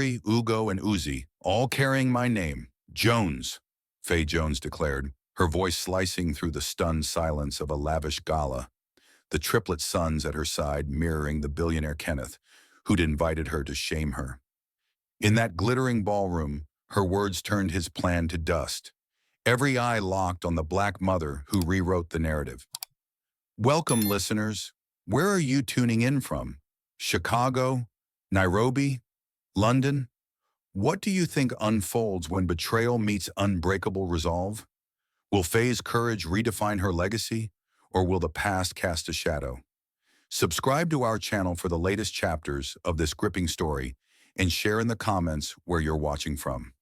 Uri, Ugo, and Uzi, all carrying my name. Jones, Faye Jones declared, her voice slicing through the stunned silence of a lavish gala, the triplet sons at her side mirroring the billionaire Kenneth, who'd invited her to shame her. In that glittering ballroom, her words turned his plan to dust, every eye locked on the Black mother who rewrote the narrative. Welcome, listeners. Where are you tuning in from? Chicago? Nairobi? London? What do you think unfolds when betrayal meets unbreakable resolve? Will Faye's courage redefine her legacy, or will the past cast a shadow? Subscribe to our channel for the latest chapters of this gripping story and share in the comments where you're watching from.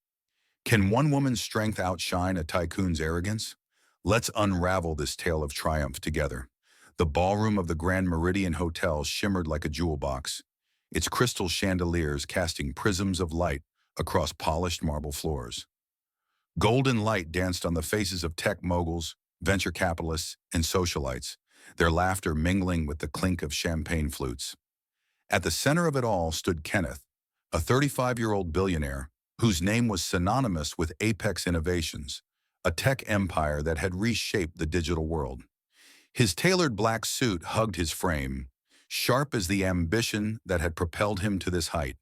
Can one woman's strength outshine a tycoon's arrogance? Let's unravel this tale of triumph together. The ballroom of the Grand Meridian Hotel shimmered like a jewel box, its crystal chandeliers casting prisms of light across polished marble floors. Golden light danced on the faces of tech moguls, venture capitalists, and socialites, their laughter mingling with the clink of champagne flutes. At the center of it all stood Kenneth, a 35-year-old billionaire whose name was synonymous with apex innovations, a tech empire that had reshaped the digital world. His tailored black suit hugged his frame, sharp as the ambition that had propelled him to this height.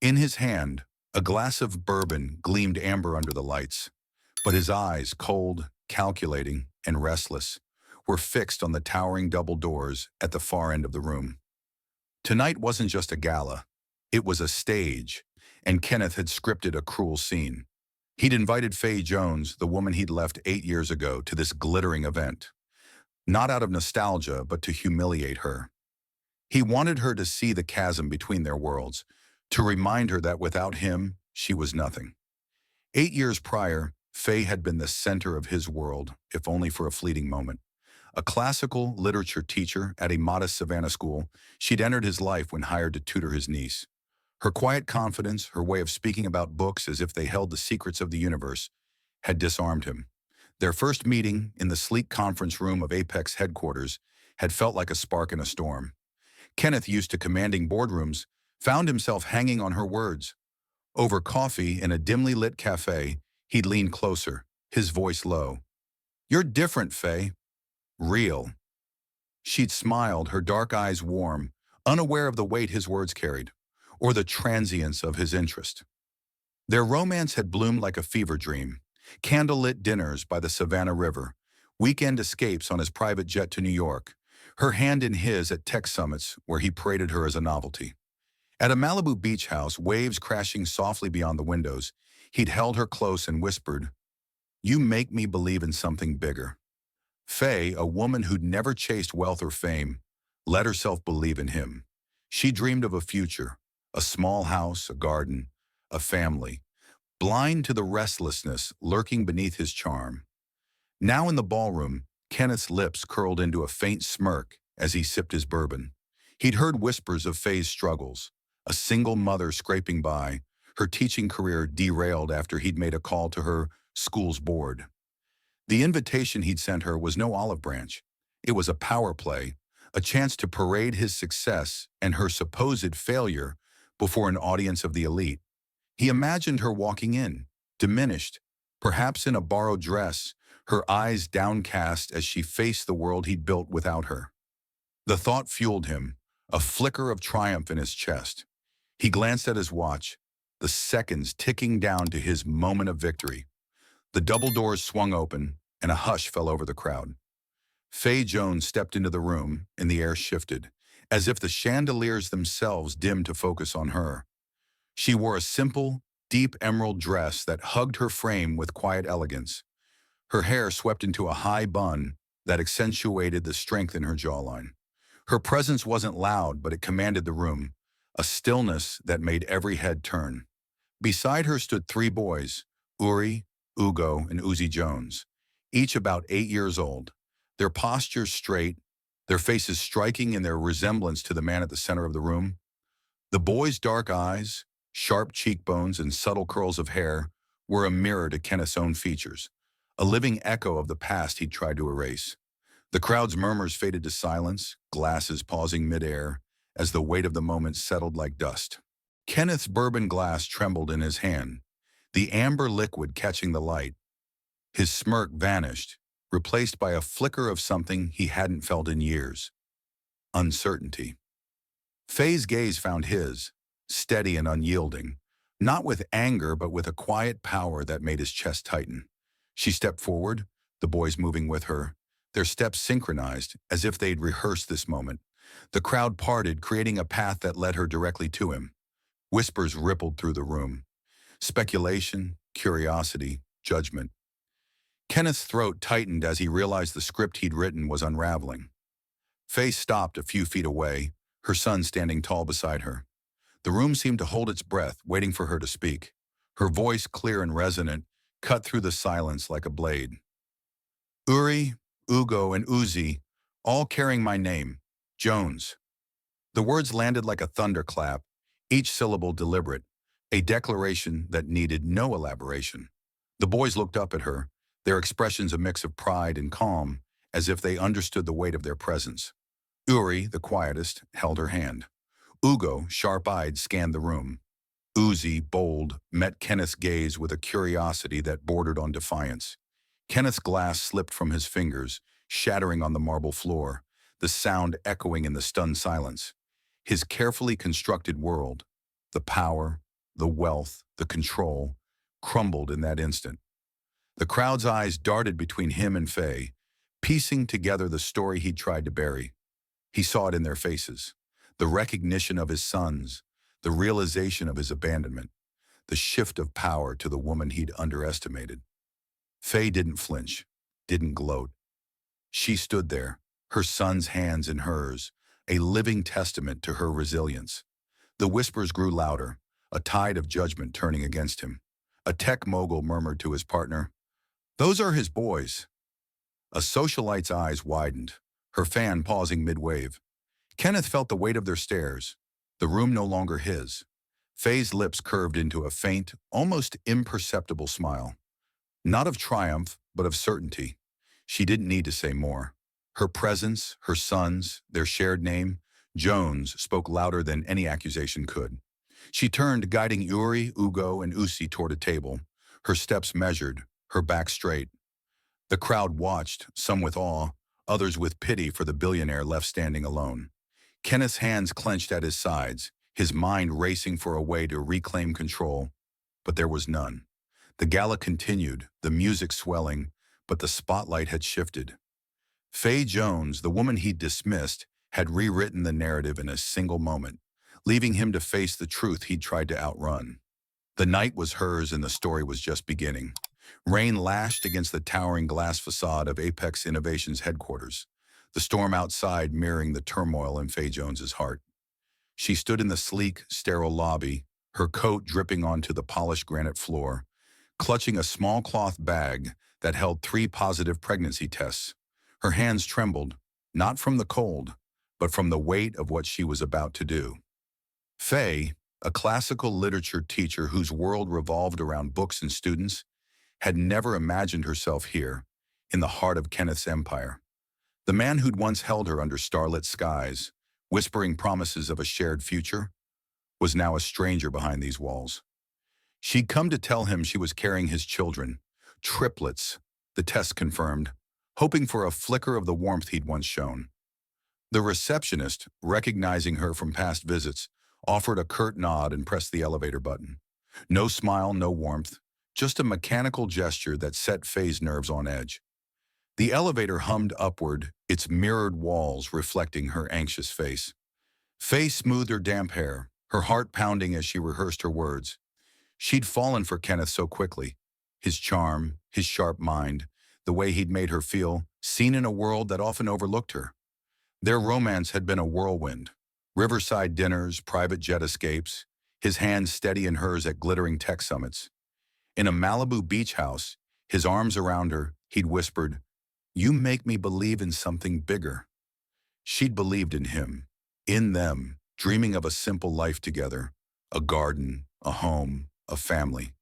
In his hand, a glass of bourbon gleamed amber under the lights, but his eyes, cold, calculating, and restless, were fixed on the towering double doors at the far end of the room. Tonight wasn't just a gala, it was a stage, and Kenneth had scripted a cruel scene. He'd invited Faye Jones, the woman he'd left 8 years ago, to this glittering event, not out of nostalgia, but to humiliate her. He wanted her to see the chasm between their worlds, to remind her that without him, she was nothing. 8 years prior, Faye had been the center of his world, if only for a fleeting moment. A classical literature teacher at a modest Savannah school, she'd entered his life when hired to tutor his niece. Her quiet confidence, her way of speaking about books as if they held the secrets of the universe, had disarmed him. Their first meeting in the sleek conference room of Apex headquarters had felt like a spark in a storm. Kenneth, used to commanding boardrooms, found himself hanging on her words. Over coffee in a dimly lit cafe, he'd leaned closer, his voice low. "You're different, Faye." "Real." She'd smiled, her dark eyes warm, unaware of the weight his words carried, or the transience of his interest. Their romance had bloomed like a fever dream. Candlelit dinners by the Savannah River, weekend escapes on his private jet to New York, her hand in his at tech summits where he paraded her as a novelty. At a Malibu beach house, waves crashing softly beyond the windows, he'd held her close and whispered, "You make me believe in something bigger." Faye, a woman who'd never chased wealth or fame, let herself believe in him. She dreamed of a future, a small house, a garden, a family, blind to the restlessness lurking beneath his charm. Now in the ballroom, Kenneth's lips curled into a faint smirk as he sipped his bourbon. He'd heard whispers of Faye's struggles, a single mother scraping by, her teaching career derailed after he'd made a call to her school's board. The invitation he'd sent her was no olive branch. It was a power play, a chance to parade his success and her supposed failure before an audience of the elite. He imagined her walking in, diminished, perhaps in a borrowed dress, her eyes downcast as she faced the world he'd built without her. The thought fueled him, a flicker of triumph in his chest. He glanced at his watch, the seconds ticking down to his moment of victory. The double doors swung open, and a hush fell over the crowd. Faye Jones stepped into the room, and the air shifted, as if the chandeliers themselves dimmed to focus on her. She wore a simple, deep emerald dress that hugged her frame with quiet elegance. Her hair swept into a high bun that accentuated the strength in her jawline. Her presence wasn't loud, but it commanded the room, a stillness that made every head turn. Beside her stood 3 boys, Uri, Ugo, and Uzi Jones, each about 8 years old, their postures straight, their faces striking in their resemblance to the man at the center of the room. The boys' dark eyes, sharp cheekbones, and subtle curls of hair were a mirror to Kenneth's own features, a living echo of the past he'd tried to erase. The crowd's murmurs faded to silence, glasses pausing midair as the weight of the moment settled like dust. Kenneth's bourbon glass trembled in his hand, the amber liquid catching the light. His smirk vanished, replaced by a flicker of something he hadn't felt in years: uncertainty. Faye's gaze found his, steady and unyielding, not with anger but with a quiet power that made his chest tighten. She stepped forward, the boys moving with her, their steps synchronized, as if they'd rehearsed this moment. The crowd parted, creating a path that led her directly to him. Whispers rippled through the room. Speculation, curiosity, judgment. Kenneth's throat tightened as he realized the script he'd written was unraveling. Faye stopped a few feet away, her son standing tall beside her. The room seemed to hold its breath, waiting for her to speak. Her voice, clear and resonant, cut through the silence like a blade. Uri, Ugo, and Uzi, all carrying my name, Jones. The words landed like a thunderclap, each syllable deliberate, a declaration that needed no elaboration. The boys looked up at her, their expressions a mix of pride and calm, as if they understood the weight of their presence. Uri, the quietest, held her hand. Ugo, sharp-eyed, scanned the room. Uzi, bold, met Kenneth's gaze with a curiosity that bordered on defiance. Kenneth's glass slipped from his fingers, shattering on the marble floor, the sound echoing in the stunned silence. His carefully constructed world, the power, the wealth, the control, crumbled in that instant. The crowd's eyes darted between him and Faye, piecing together the story he'd tried to bury. He saw it in their faces, the recognition of his sons, the realization of his abandonment, the shift of power to the woman he'd underestimated. Faye didn't flinch, didn't gloat. She stood there, her son's hands in hers, a living testament to her resilience. The whispers grew louder, a tide of judgment turning against him. A tech mogul murmured to his partner, "Those are his boys." A socialite's eyes widened, her fan pausing mid-wave. Kenneth felt the weight of their stares, the room no longer his. Faye's lips curved into a faint, almost imperceptible smile. Not of triumph, but of certainty. She didn't need to say more. Her presence, her sons, their shared name, Jones, spoke louder than any accusation could. She turned, guiding Uri, Ugo, and Usi toward a table, her steps measured, her back straight. The crowd watched, some with awe, others with pity for the billionaire left standing alone. Kenneth's hands clenched at his sides, his mind racing for a way to reclaim control, but there was none. The gala continued, the music swelling, but the spotlight had shifted. Faye Jones, the woman he'd dismissed, had rewritten the narrative in a single moment, leaving him to face the truth he'd tried to outrun. The night was hers and the story was just beginning. Rain lashed against the towering glass facade of Apex Innovations headquarters, the storm outside mirroring the turmoil in Faye Jones's heart. She stood in the sleek, sterile lobby, her coat dripping onto the polished granite floor, clutching a small cloth bag that held 3 positive pregnancy tests. Her hands trembled, not from the cold, but from the weight of what she was about to do. Faye, a classical literature teacher whose world revolved around books and students, had never imagined herself here, in the heart of Kenneth's empire. The man who'd once held her under starlit skies, whispering promises of a shared future, was now a stranger behind these walls. She'd come to tell him she was carrying his children, triplets, the test confirmed, hoping for a flicker of the warmth he'd once shown. The receptionist, recognizing her from past visits, offered a curt nod and pressed the elevator button. No smile, no warmth, just a mechanical gesture that set Faye's nerves on edge. The elevator hummed upward, its mirrored walls reflecting her anxious face. Faye smoothed her damp hair, her heart pounding as she rehearsed her words. She'd fallen for Kenneth so quickly. His charm, his sharp mind, the way he'd made her feel, seen in a world that often overlooked her. Their romance had been a whirlwind. Riverside dinners, private jet escapes, his hands steady in hers at glittering tech summits. In a Malibu beach house, his arms around her, he'd whispered, "You make me believe in something bigger." She'd believed in him, in them, dreaming of a simple life together, a garden, a home, a family.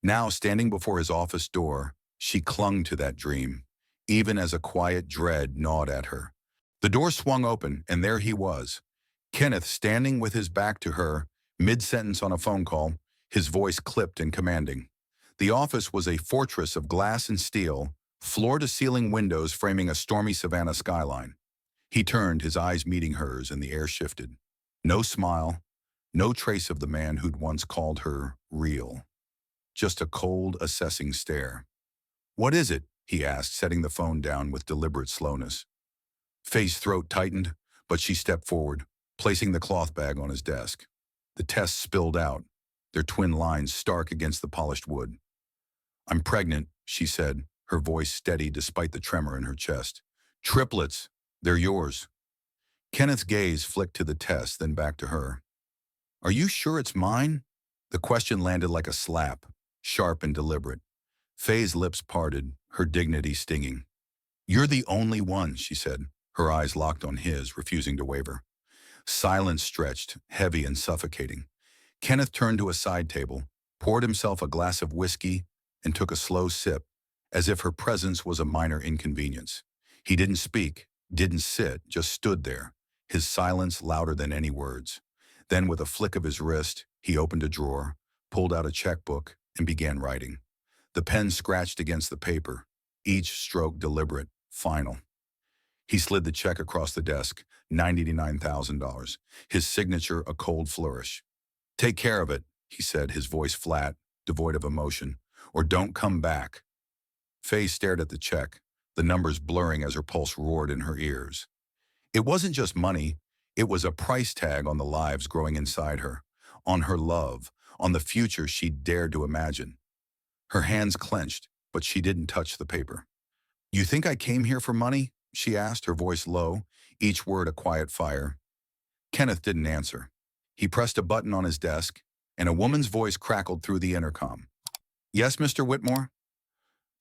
Now, standing before his office door, she clung to that dream, even as a quiet dread gnawed at her. The door swung open, and there he was, Kenneth standing with his back to her, Mid-sentence on a phone call, his voice clipped and commanding. The office was a fortress of glass and steel, floor-to-ceiling windows framing a stormy Savannah skyline. He turned, his eyes meeting hers, and the air shifted. No smile, no trace of the man who'd once called her real. Just a cold, assessing stare. "What is it?" he asked, setting the phone down with deliberate slowness. Faye's throat tightened, but she stepped forward, placing the cloth bag on his desk. The tests spilled out, their twin lines stark against the polished wood. "I'm pregnant," she said, her voice steady despite the tremor in her chest. "Triplets. They're yours." Kenneth's gaze flicked to the test, then back to her. "Are you sure it's mine?" The question landed like a slap, sharp and deliberate. Faye's lips parted, her dignity stinging. "You're the only one," she said, her eyes locked on his, refusing to waver. Silence stretched, heavy and suffocating. Kenneth turned to a side table, poured himself a glass of whiskey, and took a slow sip, as if her presence was a minor inconvenience. He didn't speak, didn't sit, just stood there, his silence louder than any words. Then, with a flick of his wrist, he opened a drawer, pulled out a checkbook, and began writing. The pen scratched against the paper, each stroke deliberate, final. He slid the check across the desk, $99,000, his signature a cold flourish. "Take care of it," he said, his voice flat, devoid of emotion, "or don't come back." Faye stared at the check, the numbers blurring as her pulse roared in her ears. It wasn't just money, it was a price tag on the lives growing inside her, on her love, on the future she'd dared to imagine. Her hands clenched, but she didn't touch the paper. "You think I came here for money?" she asked, her voice low, each word a quiet fire. Kenneth didn't answer. He pressed a button on his desk, and a woman's voice crackled through the intercom. "Yes, Mr. Whitmore?"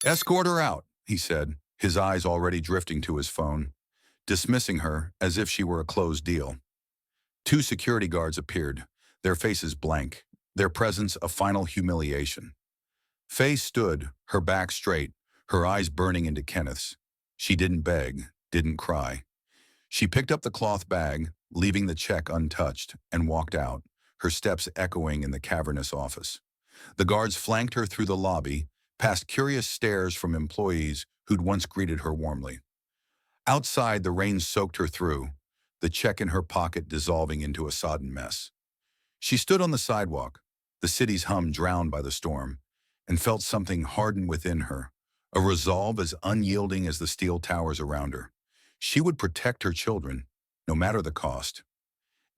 "Escort her out," he said, his eyes already drifting to his phone, dismissing her as if she were a closed deal. Two security guards appeared, their faces blank, their presence a final humiliation. Faye stood, her back straight, her eyes burning into Kenneth's. She didn't beg, didn't cry. She picked up the cloth bag, leaving the check untouched, and walked out, her steps echoing in the cavernous office. The guards flanked her through the lobby, past curious stares from employees who'd once greeted her warmly. Outside, the rain soaked her through, the check in her pocket dissolving into a sodden mess. She stood on the sidewalk, the city's hum drowned by the storm, and felt something harden within her, a resolve as unyielding as the steel towers around her. She would protect her children, no matter the cost.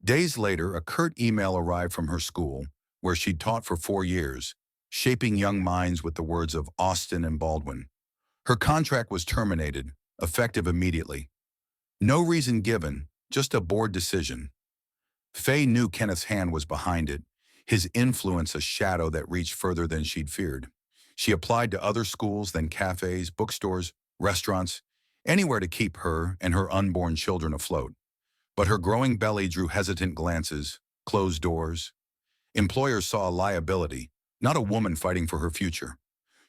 Days later, a curt email arrived from her school, where she'd taught for 4 years, shaping young minds with the words of Austin and Baldwin. Her contract was terminated, effective immediately. No reason given, just a board decision. Faye knew Kenneth's hand was behind it, his influence a shadow that reached further than she'd feared. She applied to other schools, then cafes, bookstores, restaurants, anywhere to keep her and her unborn children afloat. But her growing belly drew hesitant glances, closed doors. Employers saw a liability, not a woman fighting for her future.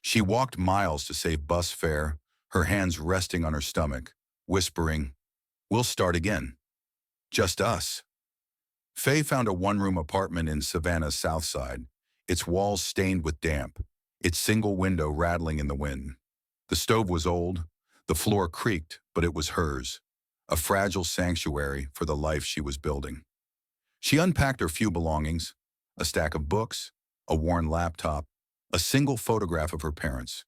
She walked miles to save bus fare, her hands resting on her stomach, whispering, "We'll start again. Just us." Faye found a one-room apartment in Savannah's south side, its walls stained with damp, its single window rattling in the wind. The stove was old, the floor creaked, but it was hers, a fragile sanctuary for the life she was building. She unpacked her few belongings, a stack of books, a worn laptop, a single photograph of her parents.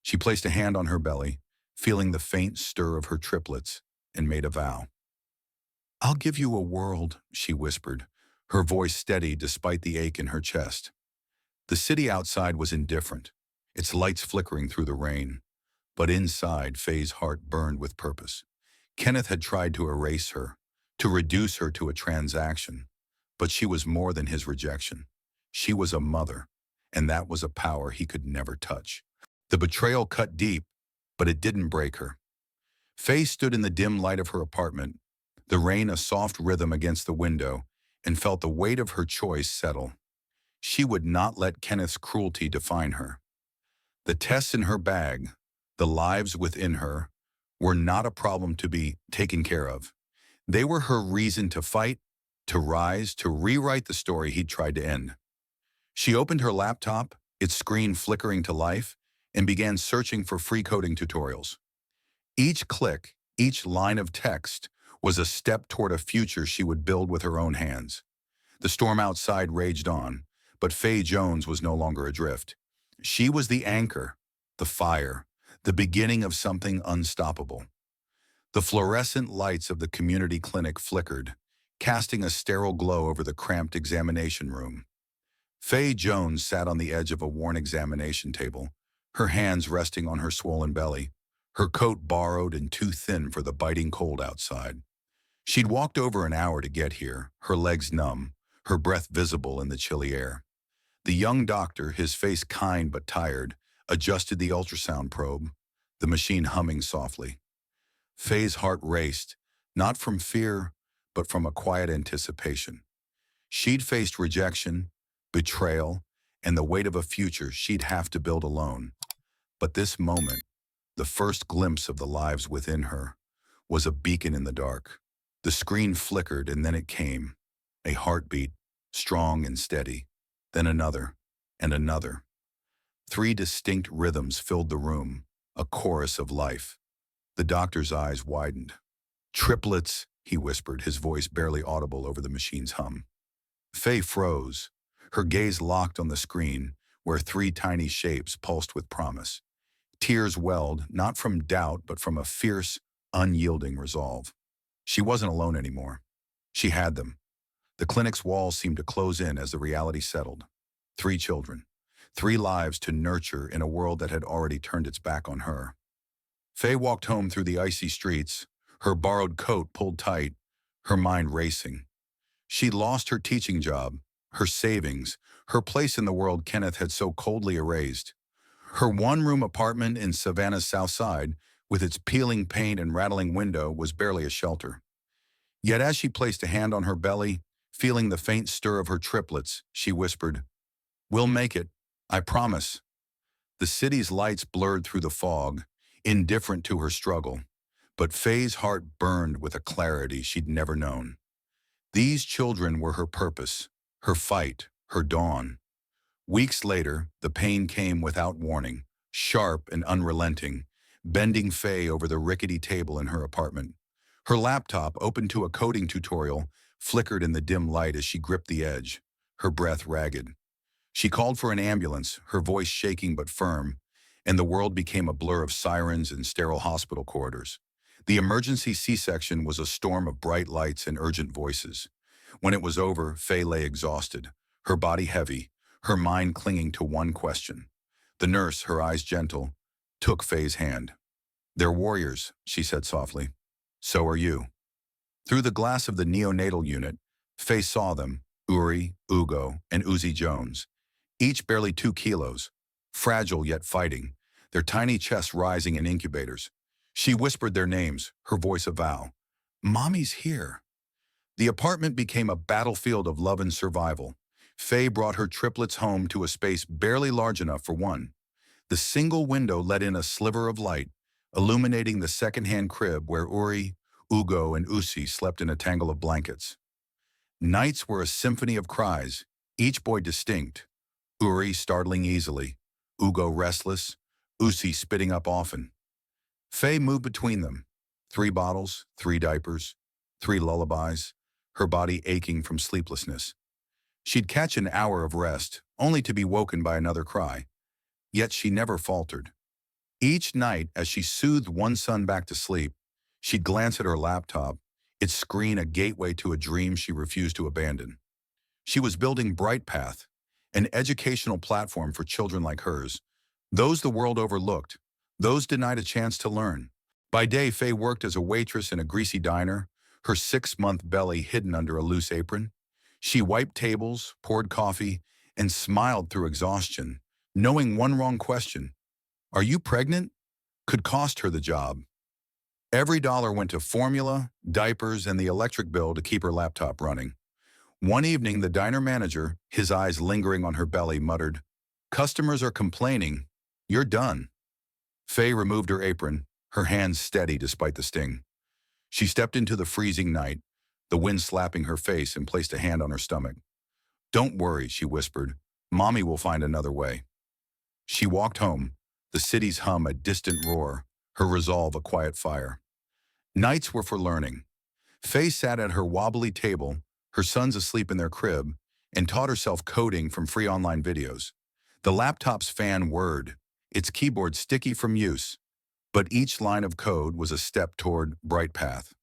She placed a hand on her belly, feeling the faint stir of her triplets, and made a vow. "I'll give you a world," she whispered, her voice steady despite the ache in her chest. The city outside was indifferent, its lights flickering through the rain. But inside, Faye's heart burned with purpose. Kenneth had tried to erase her, to reduce her to a transaction. But she was more than his rejection. She was a mother, and that was a power he could never touch. The betrayal cut deep, but it didn't break her. Faye stood in the dim light of her apartment, the rain a soft rhythm against the window, and felt the weight of her choice settle. She would not let Kenneth's cruelty define her. The tests in her bag, the lives within her, were not a problem to be taken care of. They were her reason to fight, to rise, to rewrite the story he'd tried to end. She opened her laptop, its screen flickering to life, and began searching for free coding tutorials. Each click, each line of text, was a step toward a future she would build with her own hands. The storm outside raged on, but Faye Jones was no longer adrift. She was the anchor, the fire, the beginning of something unstoppable. The fluorescent lights of the community clinic flickered, casting a sterile glow over the cramped examination room. Faye Jones sat on the edge of a worn examination table, her hands resting on her swollen belly, her coat borrowed and too thin for the biting cold outside. She'd walked over an hour to get here, her legs numb, her breath visible in the chilly air. The young doctor, his face kind but tired, adjusted the ultrasound probe, the machine humming softly. Faye's heart raced, not from fear, but from a quiet anticipation. She'd faced rejection, betrayal, and the weight of a future she'd have to build alone. But this moment, the first glimpse of the lives within her, was a beacon in the dark. The screen flickered and then it came, a heartbeat, strong and steady, then another, and another. 3 distinct rhythms filled the room, a chorus of life. The doctor's eyes widened. "Triplets," he whispered, his voice barely audible over the machine's hum. Faye froze, her gaze locked on the screen, where 3 tiny shapes pulsed with promise. Tears welled, not from doubt, but from a fierce, unyielding resolve. She wasn't alone anymore. She had them. The clinic's walls seemed to close in as the reality settled. 3 children, 3 lives to nurture in a world that had already turned its back on her. Faye walked home through the icy streets, her borrowed coat pulled tight, her mind racing. She'd lost her teaching job, her savings, her place in the world Kenneth had so coldly erased. Her one-room apartment in Savannah's South Side, with its peeling paint and rattling window, was barely a shelter. Yet as she placed a hand on her belly, feeling the faint stir of her triplets, she whispered, "We'll make it, I promise." The city's lights blurred through the fog, indifferent to her struggle, but Faye's heart burned with a clarity she'd never known. These children were her purpose, her fight, her dawn. Weeks later, the pain came without warning, sharp and unrelenting, bending Faye over the rickety table in her apartment. Her laptop, open to a coding tutorial, flickered in the dim light as she gripped the edge, her breath ragged. She called for an ambulance, her voice shaking but firm, and the world became a blur of sirens and sterile hospital corridors. The emergency C-section was a storm of bright lights and urgent voices. When it was over, Faye lay exhausted, her body heavy, her mind clinging to one question. The nurse, her eyes gentle, took Faye's hand. "They're warriors," she said softly. "So are you." Through the glass of the neonatal unit, Faye saw them, Uri, Ugo, and Uzi Jones, each barely 2 kilos, fragile yet fighting, their tiny chests rising in incubators. She whispered their names, her voice a vow. "Mommy's here." The apartment became a battlefield of love and survival. Faye brought her triplets home to a space barely large enough for one. The single window let in a sliver of light, illuminating the second-hand crib where Uri, Ugo, and Uzi slept in a tangle of blankets. Nights were a symphony of cries, each boy distinct. Uri startling easily, Ugo restless, Uzi spitting up often. Faye moved between them. 3 bottles, 3 diapers, 3 lullabies, her body aching from sleeplessness. She'd catch an hour of rest, only to be woken by another cry. Yet she never faltered. Each night, as she soothed one son back to sleep, she'd glance at her laptop, its screen a gateway to a dream she refused to abandon. She was building Brightpath, an educational platform for children like hers, those the world overlooked, those denied a chance to learn. By day, Faye worked as a waitress in a greasy diner, her 6-month belly hidden under a loose apron. She wiped tables, poured coffee, and smiled through exhaustion, knowing one wrong question, "Are you pregnant?" could cost her the job. Every dollar went to formula, diapers, and the electric bill to keep her laptop running. One evening, the diner manager, his eyes lingering on her belly, muttered, "Customers are complaining. You're done." Faye removed her apron, her hands steady despite the sting. She stepped into the freezing night, the wind slapping her face, and placed a hand on her stomach. "Don't worry," she whispered. "Mommy will find another way." She walked home, the city's hum a distant roar, her resolve a quiet fire. Nights were for learning. Faye sat at her wobbly table, her sons asleep in their crib, and taught herself coding from free online videos. The laptop's fan whirred, its keyboard sticky from use, but each line of code was a step toward bright path.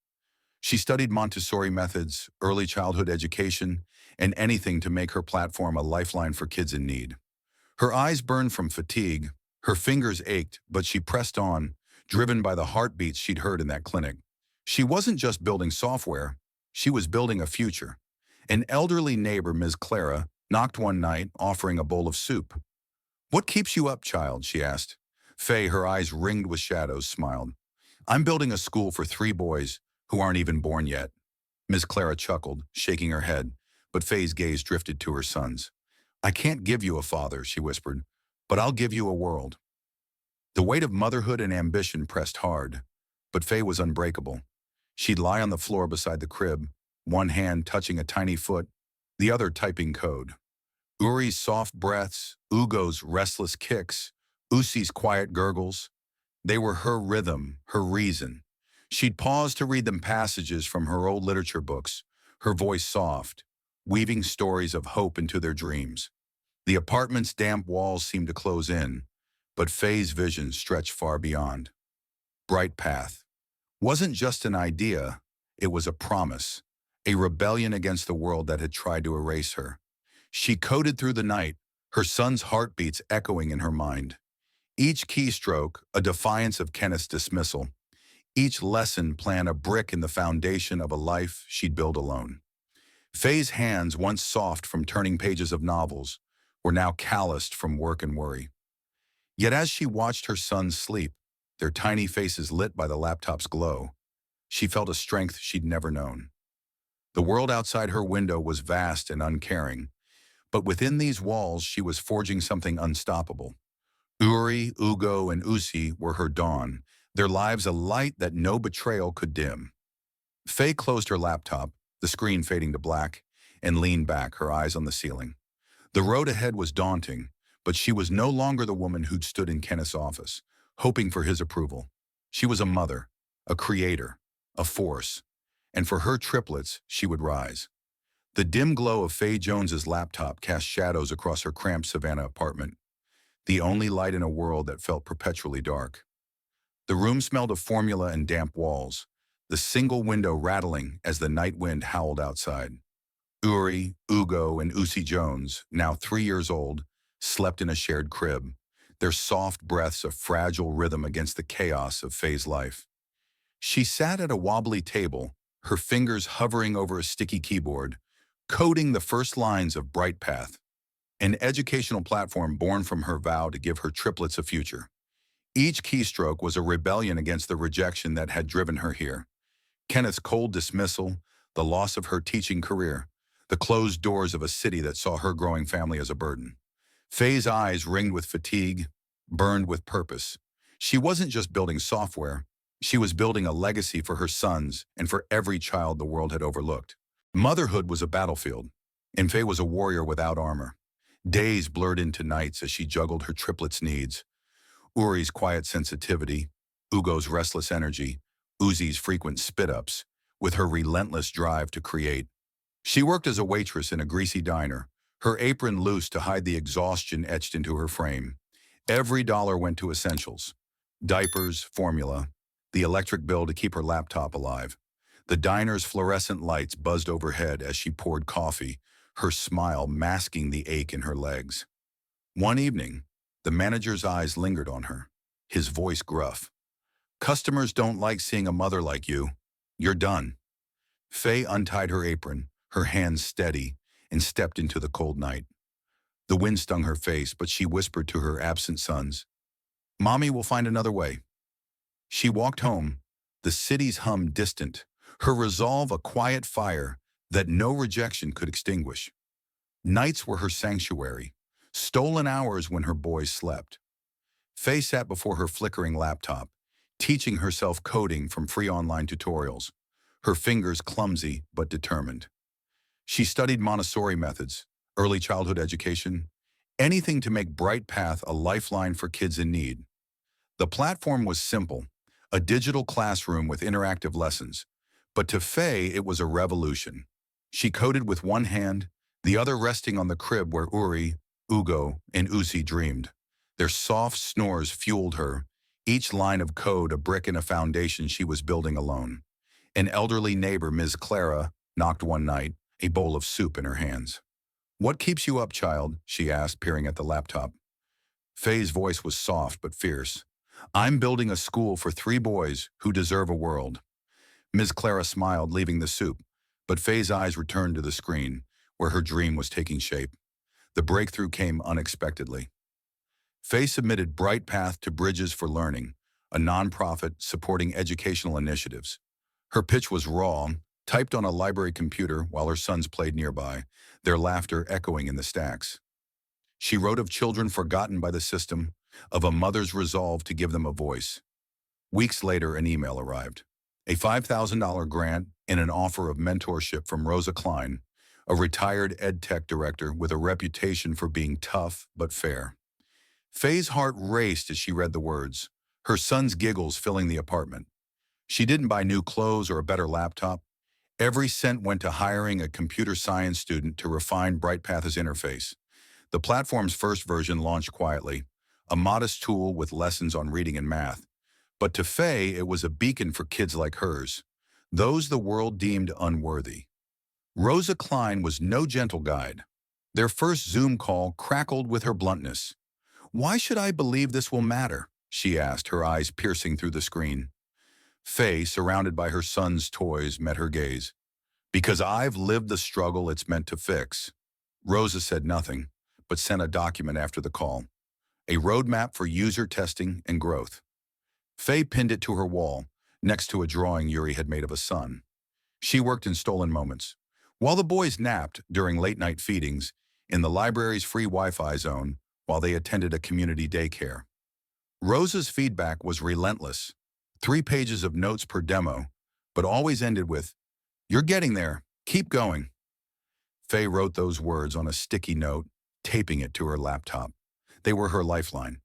She studied Montessori methods, early childhood education, and anything to make her platform a lifeline for kids in need. Her eyes burned from fatigue, her fingers ached, but she pressed on, driven by the heartbeats she'd heard in that clinic. She wasn't just building software, she was building a future. An elderly neighbor, Ms. Clara, knocked one night, offering a bowl of soup. "What keeps you up, child?" she asked. Faye, her eyes ringed with shadows, smiled. "I'm building a school for 3 boys who aren't even born yet." Ms. Clara chuckled, shaking her head, but Faye's gaze drifted to her sons. "I can't give you a father," she whispered, "but I'll give you a world." The weight of motherhood and ambition pressed hard, but Faye was unbreakable. She'd lie on the floor beside the crib, one hand touching a tiny foot, the other typing code. Uri's soft breaths, Ugo's restless kicks, Usi's quiet gurgles. They were her rhythm, her reason. She'd pause to read them passages from her old literature books, her voice soft, weaving stories of hope into their dreams. The apartment's damp walls seemed to close in, but Faye's vision stretched far beyond. Bright Path wasn't just an idea, it was a promise, a rebellion against the world that had tried to erase her. She coded through the night, her son's heartbeats echoing in her mind. Each keystroke, a defiance of Kenneth's dismissal. Each lesson plan a brick in the foundation of a life she'd build alone. Faye's hands, once soft from turning pages of novels, were now calloused from work and worry. Yet as she watched her sons sleep, their tiny faces lit by the laptop's glow, she felt a strength she'd never known. The world outside her window was vast and uncaring, but within these walls she was forging something unstoppable. Uri, Ugo, and Usi were her dawn, their lives a light that no betrayal could dim. Faye closed her laptop, the screen fading to black, and leaned back, her eyes on the ceiling. The road ahead was daunting, but she was no longer the woman who'd stood in Kenneth's office, hoping for his approval. She was a mother, a creator, a force, and for her triplets, she would rise. The dim glow of Faye Jones's laptop cast shadows across her cramped Savannah apartment, the only light in a world that felt perpetually dark. The room smelled of formula and damp walls, the single window rattling as the night wind howled outside. Uri, Ugo, and Usi Jones, now 3 years old, slept in a shared crib, their soft breaths a fragile rhythm against the chaos of Faye's life. She sat at a wobbly table, her fingers hovering over a sticky keyboard, coding the first lines of Bright Path, an educational platform born from her vow to give her triplets a future. Each keystroke was a rebellion against the rejection that had driven her here. Kenneth's cold dismissal, the loss of her teaching career, the closed doors of a city that saw her growing family as a burden. Faye's eyes ringed with fatigue, burned with purpose. She wasn't just building software, she was building a legacy for her sons and for every child the world had overlooked. Motherhood was a battlefield, and Faye was a warrior without armor. Days blurred into nights as she juggled her triplets' needs. Uri's quiet sensitivity, Ugo's restless energy, Uzi's frequent spit-ups, with her relentless drive to create. She worked as a waitress in a greasy diner, her apron loose to hide the exhaustion etched into her frame. Every dollar went to essentials: diapers, formula, the electric bill to keep her laptop alive. The diner's fluorescent lights buzzed overhead as she poured coffee, her smile masking the ache in her legs. One evening, the manager's eyes lingered on her, his voice gruff. "Customers don't like seeing a mother like you. You're done." Faye untied her apron, her hands steady, and stepped into the cold night. The wind stung her face, but she whispered to her absent sons, "Mommy will find another way." She walked home, the city's hum distant, her resolve a quiet fire that no rejection could extinguish. Nights were her sanctuary, stolen hours when her boys slept. Faye sat before her flickering laptop, teaching herself coding from free online tutorials. her fingers clumsy but determined. She studied Montessori methods, early childhood education, anything to make Bright Path a lifeline for kids in need. The platform was simple, a digital classroom with interactive lessons, but to Faye it was a revolution. She coded with one hand, the other resting on the crib where Uri, Ugo, and Uzi dreamed. Their soft snores fueled her, each line of code a brick in a foundation she was building alone. An elderly neighbor, Ms. Clara, knocked one night, a bowl of soup in her hands. "What keeps you up, child?" she asked, peering at the laptop. Faye's voice was soft but fierce. "I'm building a school for 3 boys who deserve a world." Ms. Clara smiled, leaving the soup, but Faye's eyes returned to the screen, where her dream was taking shape. The breakthrough came unexpectedly. Faye submitted Bright Path to Bridges for Learning, a nonprofit supporting educational initiatives. Her pitch was raw, typed on a library computer while her sons played nearby, their laughter echoing in the stacks. She wrote of children forgotten by the system, of a mother's resolve to give them a voice. Weeks later, an email arrived. A $5,000 grant and an offer of mentorship from Rosa Klein, a retired ed tech director with a reputation for being tough but fair. Faye's heart raced as she read the words, her son's giggles filling the apartment. She didn't buy new clothes or a better laptop. Every cent went to hiring a computer science student to refine BrightPath's interface. The platform's first version launched quietly, a modest tool with lessons on reading and math. But to Faye, it was a beacon for kids like hers, those the world deemed unworthy. Rosa Klein was no gentle guide. Their first Zoom call crackled with her bluntness. "Why should I believe this will matter?" she asked, her eyes piercing through the screen. Faye, surrounded by her son's toys, met her gaze. "Because I've lived the struggle it's meant to fix." Rosa said nothing, but sent a document after the call, a roadmap for user testing and growth. Faye pinned it to her wall, next to a drawing Yuri had made of a sun. She worked in stolen moments. While the boys napped during late-night feedings, in the library's free Wi-Fi zone, while they attended a community daycare. Rosa's feedback was relentless. 3 pages of notes per demo, but always ended with, "You're getting there. Keep going." Faye wrote those words on a sticky note, taping it to her laptop. They were her lifeline.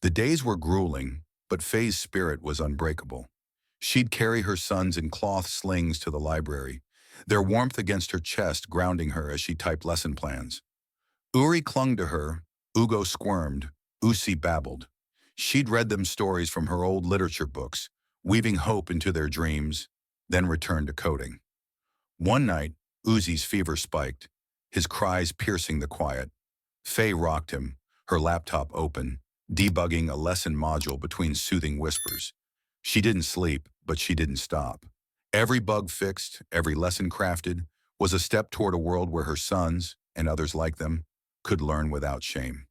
The days were grueling, but Faye's spirit was unbreakable. She'd carry her sons in cloth slings to the library, their warmth against her chest grounding her as she typed lesson plans. Uri clung to her, Ugo squirmed, Usi babbled. She'd read them stories from her old literature books, weaving hope into their dreams, then returned to coding. One night, Uzi's fever spiked, his cries piercing the quiet. Faye rocked him, her laptop open, debugging a lesson module between soothing whispers. She didn't sleep, but she didn't stop. Every bug fixed, every lesson crafted, was a step toward a world where her sons, and others like them, could learn without shame.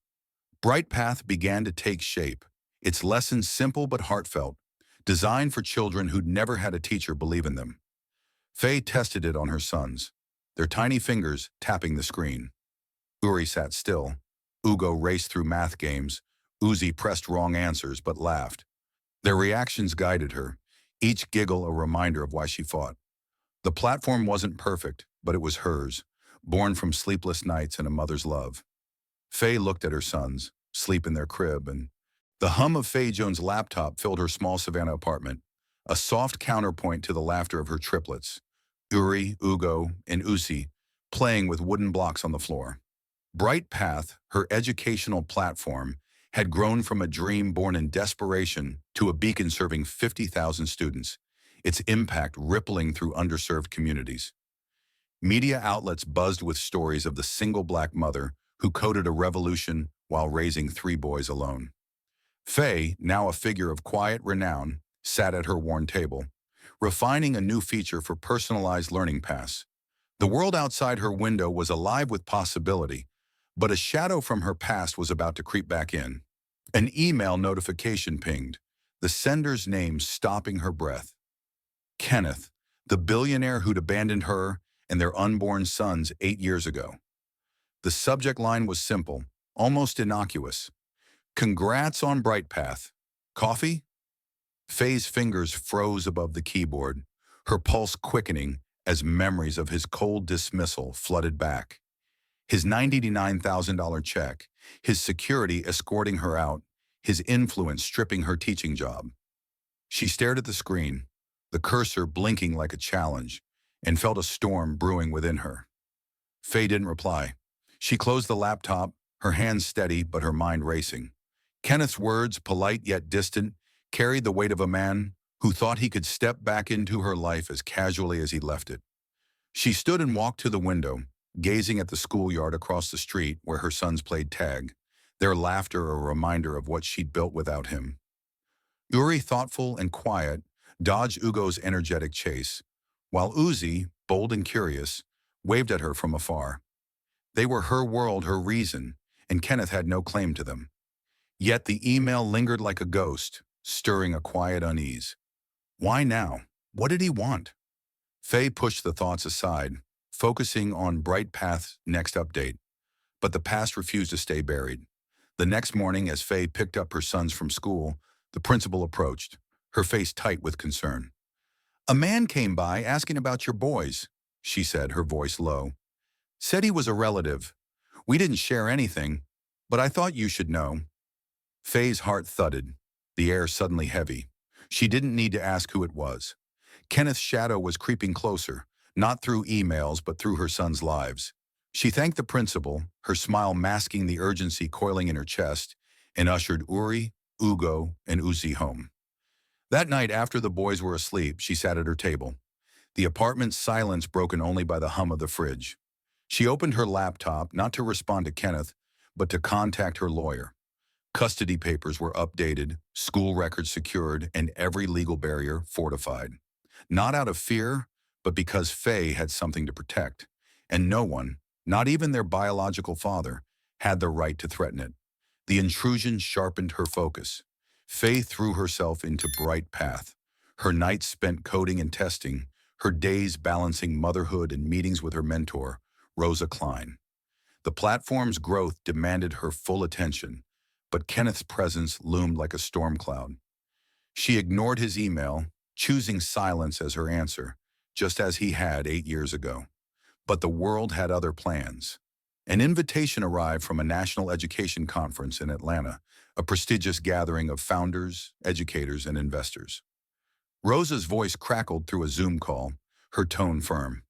Bright Path began to take shape, its lessons simple but heartfelt, designed for children who'd never had a teacher believe in them. Faye tested it on her sons, their tiny fingers tapping the screen. Uri sat still. Ugo raced through math games. Uzi pressed wrong answers but laughed. Their reactions guided her, each giggle a reminder of why she fought. The platform wasn't perfect, but it was hers, born from sleepless nights and a mother's love. Faye looked at her sons, asleep in their crib, and the hum of Faye Jones' laptop filled her small Savannah apartment, a soft counterpoint to the laughter of her triplets, Uri, Ugo, and Usi, playing with wooden blocks on the floor. Bright Path, her educational platform, had grown from a dream born in desperation to a beacon serving 50,000 students, its impact rippling through underserved communities. Media outlets buzzed with stories of the single black mother who coded a revolution while raising 3 boys alone. Faye, now a figure of quiet renown, sat at her worn table, refining a new feature for personalized learning paths. The world outside her window was alive with possibility, but a shadow from her past was about to creep back in. An email notification pinged, the sender's name stopping her breath. Kenneth, the billionaire who'd abandoned her and their unborn sons 8 years ago. The subject line was simple, almost innocuous. "Congrats on Bright Path. Coffee?" Faye's fingers froze above the keyboard. her pulse quickening as memories of his cold dismissal flooded back. His $99,000 check, his security escorting her out, his influence stripping her teaching job. She stared at the screen, the cursor blinking like a challenge, and felt a storm brewing within her. Faye didn't reply. She closed the laptop, her hands steady but her mind racing. Kenneth's words, polite yet distant, carried the weight of a man who thought he could step back into her life as casually as he left it. She stood and walked to the window, gazing at the schoolyard across the street where her sons played tag, their laughter a reminder of what she'd built without him. Uri, thoughtful and quiet, dodged Ugo's energetic chase, while Uzi, bold and curious, waved at her from afar. They were her world, her reason, and Kenneth had no claim to them. Yet the email lingered like a ghost, stirring a quiet unease. Why now? What did he want? Faye pushed the thoughts aside, focusing on Bright Path's next update. But the past refused to stay buried. The next morning, as Faye picked up her sons from school, the principal approached, her face tight with concern. "A man came by asking about your boys," she said, her voice low. "Said he was a relative. We didn't share anything, but I thought you should know." Faye's heart thudded, the air suddenly heavy. She didn't need to ask who it was. Kenneth's shadow was creeping closer, not through emails but through her sons' lives. She thanked the principal, her smile masking the urgency coiling in her chest, and ushered Uri, Ugo, and Uzi home. That night, after the boys were asleep, she sat at her table, the apartment's silence broken only by the hum of the fridge. She opened her laptop, not to respond to Kenneth, but to contact her lawyer. Custody papers were updated, school records secured, and every legal barrier fortified. Not out of fear, but because Faye had something to protect, and no one, not even their biological father, had the right to threaten it. The intrusion sharpened her focus. Faye threw herself into Bright Path, her nights spent coding and testing, her days balancing motherhood and meetings with her mentor, Rosa Klein. The platform's growth demanded her full attention, but Kenneth's presence loomed like a storm cloud. She ignored his email, choosing silence as her answer, just as he had 8 years ago. But the world had other plans. An invitation arrived from a national education conference in Atlanta, a prestigious gathering of founders, educators, and investors. Rosa's voice crackled through a Zoom call, her tone firm.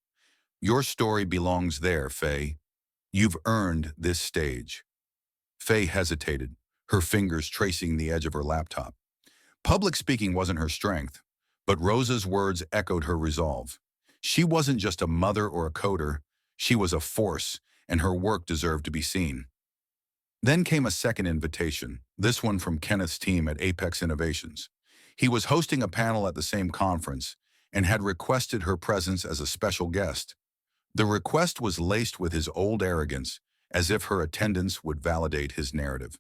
"Your story belongs there, Faye. You've earned this stage." Faye hesitated, her fingers tracing the edge of her laptop. Public speaking wasn't her strength, but Rosa's words echoed her resolve. She wasn't just a mother or a coder, she was a force, and her work deserved to be seen. Then came a second invitation, this one from Kenneth's team at Apex Innovations. He was hosting a panel at the same conference and had requested her presence as a special guest. The request was laced with his old arrogance, as if her attendance would validate his narrative.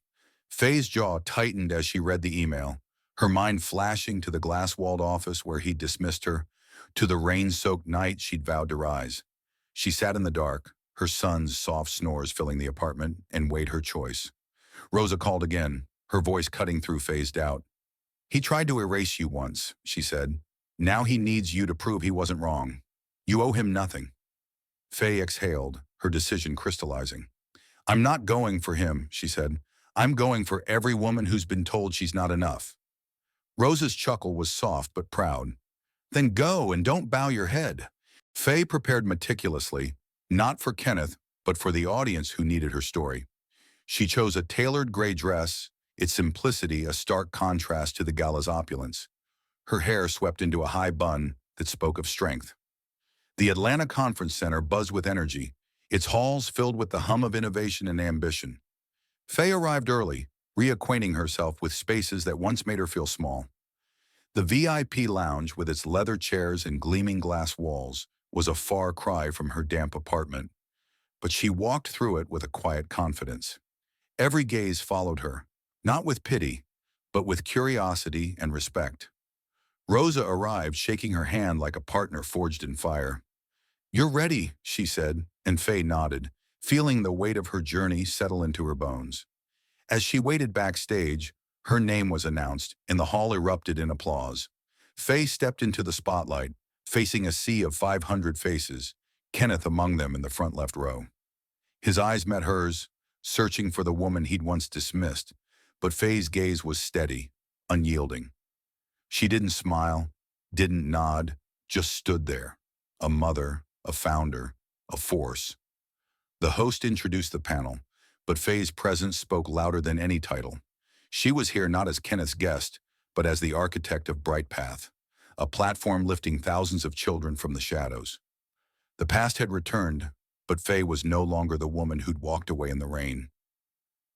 Faye's jaw tightened as she read the email, her mind flashing to the glass-walled office where he'd dismissed her, to the rain-soaked night she'd vowed to rise. She sat in the dark, her son's soft snores filling the apartment, and weighed her choice. Rosa called again, her voice cutting through Faye's doubt. "He tried to erase you once," she said. "Now he needs you to prove he wasn't wrong. You owe him nothing." Faye exhaled, her decision crystallizing. "I'm not going for him," she said. "I'm going for every woman who's been told she's not enough." Rosa's chuckle was soft but proud. "Then go and don't bow your head." Faye prepared meticulously, not for Kenneth, but for the audience who needed her story. She chose a tailored gray dress, its simplicity a stark contrast to the Gala's opulence. Her hair swept into a high bun that spoke of strength. The Atlanta Conference Center buzzed with energy, its halls filled with the hum of innovation and ambition. Faye arrived early, reacquainting herself with spaces that once made her feel small. The VIP lounge, with its leather chairs and gleaming glass walls, was a far cry from her damp apartment, but she walked through it with a quiet confidence. Every gaze followed her, not with pity, but with curiosity and respect. Rosa arrived, shaking her hand like a partner forged in fire. "You're ready," she said, and Faye nodded, feeling the weight of her journey settle into her bones. As she waited backstage, her name was announced, and the hall erupted in applause. Faye stepped into the spotlight, facing a sea of 500 faces, Kenneth among them in the front left row. His eyes met hers, searching for the woman he'd once dismissed, but Faye's gaze was steady, unyielding. She didn't smile, didn't nod, just stood there. A mother, a founder, a force. The host introduced the panel, but Faye's presence spoke louder than any title. She was here not as Kenneth's guest, but as the architect of Bright Path, a platform lifting thousands of children from the shadows. The past had returned, but Faye was no longer the woman who'd walked away in the rain.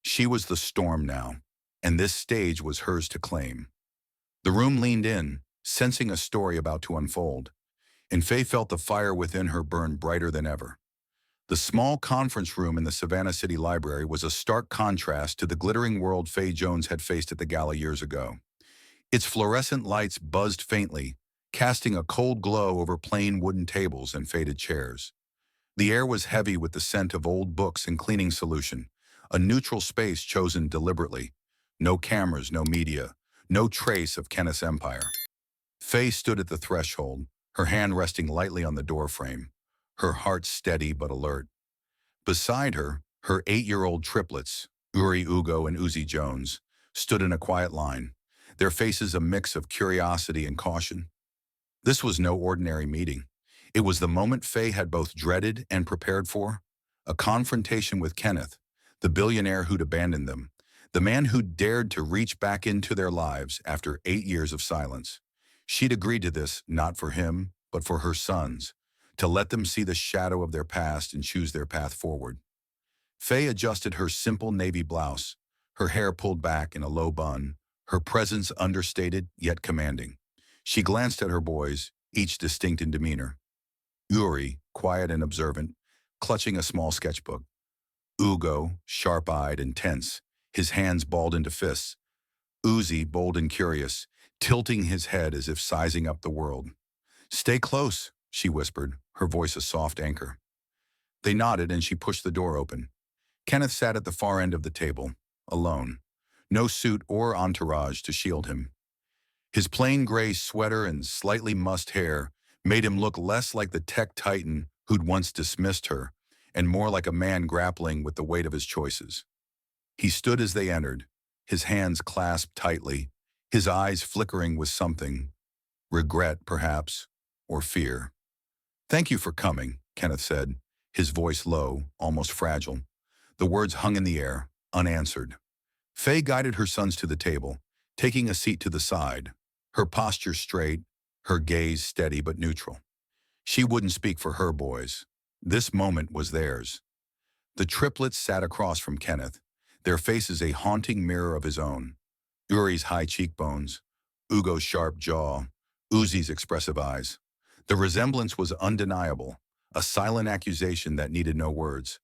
She was the storm now, and this stage was hers to claim. The room leaned in, sensing a story about to unfold, and Faye felt the fire within her burn brighter than ever. The small conference room in the Savannah City Library was a stark contrast to the glittering world Faye Jones had faced at the Gala years ago. Its fluorescent lights buzzed faintly, casting a cold glow over plain wooden tables and faded chairs. The air was heavy with the scent of old books and cleaning solution, a neutral space chosen deliberately. No cameras, no media, no trace of Kenneth's empire. Faye stood at the threshold, her hand resting lightly on the doorframe, her heart steady but alert. Beside her, her 8-year-old triplets, Uri, Ugo, and Uzi Jones, stood in a quiet line, their faces a mix of curiosity and caution. This was no ordinary meeting. It was the moment Faye had both dreaded and prepared for, a confrontation with Kenneth, the billionaire who'd abandoned them, the man who'd dared to reach back into their lives after 8 years of silence. She'd agreed to this not for him, but for her sons, to let them see the shadow of their past and choose their path forward. Faye adjusted her simple navy blouse, her hair pulled back in a low bun, her presence understated yet commanding. She glanced at her boys, each distinct in demeanor. Uri, quiet and observant, clutching a small sketchbook. Ugo, sharp-eyed and tense, his hands balled into fists. Uzi, bold and curious, tilting his head as if sizing up the world. "Stay close," she whispered, her voice a soft anchor. They nodded and she pushed the door open. Kenneth sat at the far end of the table, alone. No suit or entourage to shield him. His plain gray sweater and slightly mussed hair made him look less like the tech titan who'd once dismissed her, and more like a man grappling with the weight of his choices. He stood as they entered, his hands clasped tightly, his eyes flickering with something, regret perhaps, or fear. "Thank you for coming," Kenneth said, his voice low, almost fragile. The words hung in the air, unanswered. Faye guided her sons to the table, taking a seat to the side, her posture straight, her gaze steady but neutral. She wouldn't speak for her boys. This moment was theirs. The triplets sat across from Kenneth, their faces a haunting mirror of his own. Uri's high cheekbones, Ugo's sharp jaw, Uzi's expressive eyes. The resemblance was undeniable, a silent accusation that needed no words.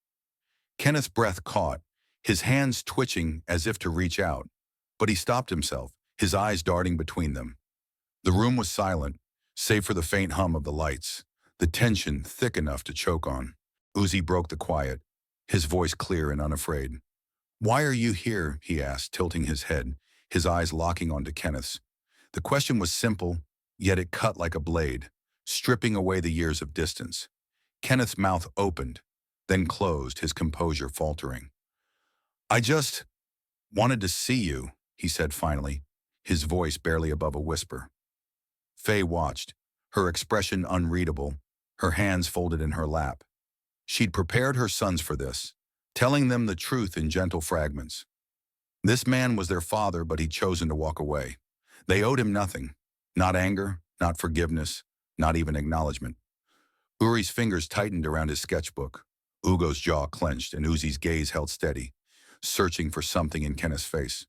Kenneth's breath caught, his hands twitching as if to reach out, but he stopped himself, his eyes darting between them. The room was silent, save for the faint hum of the lights, the tension thick enough to choke on. Uzi broke the quiet, his voice clear and unafraid. "Why are you here?" he asked, tilting his head, his eyes locking onto Kenneth's. The question was simple, yet it cut like a blade, stripping away the years of distance. Kenneth's mouth opened, then closed, his composure faltering. "I just wanted to see you," he said finally, his voice barely above a whisper. Faye watched, her expression unreadable, her hands folded in her lap. She'd prepared her sons for this, telling them the truth in gentle fragments. This man was their father, but he'd chosen to walk away. They owed him nothing, not anger, not forgiveness, not even acknowledgement. Uri's fingers tightened around his sketchbook. Ugo's jaw clenched and Uzi's gaze held steady, searching for something in Kenneth's face.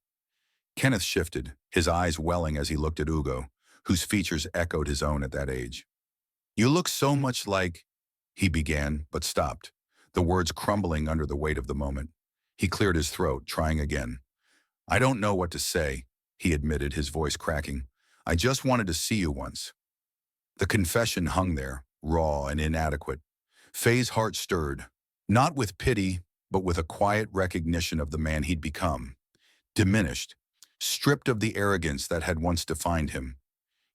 Kenneth shifted, his eyes welling as he looked at Ugo, whose features echoed his own at that age. "You look so much like," he began, but stopped, the words crumbling under the weight of the moment. He cleared his throat, trying again. "I don't know what to say," he admitted, his voice cracking. "I just wanted to see you once." The confession hung there, raw and inadequate. Faye's heart stirred, not with pity, but with a quiet recognition of the man he'd become. Diminished, stripped of the arrogance that had once defined him.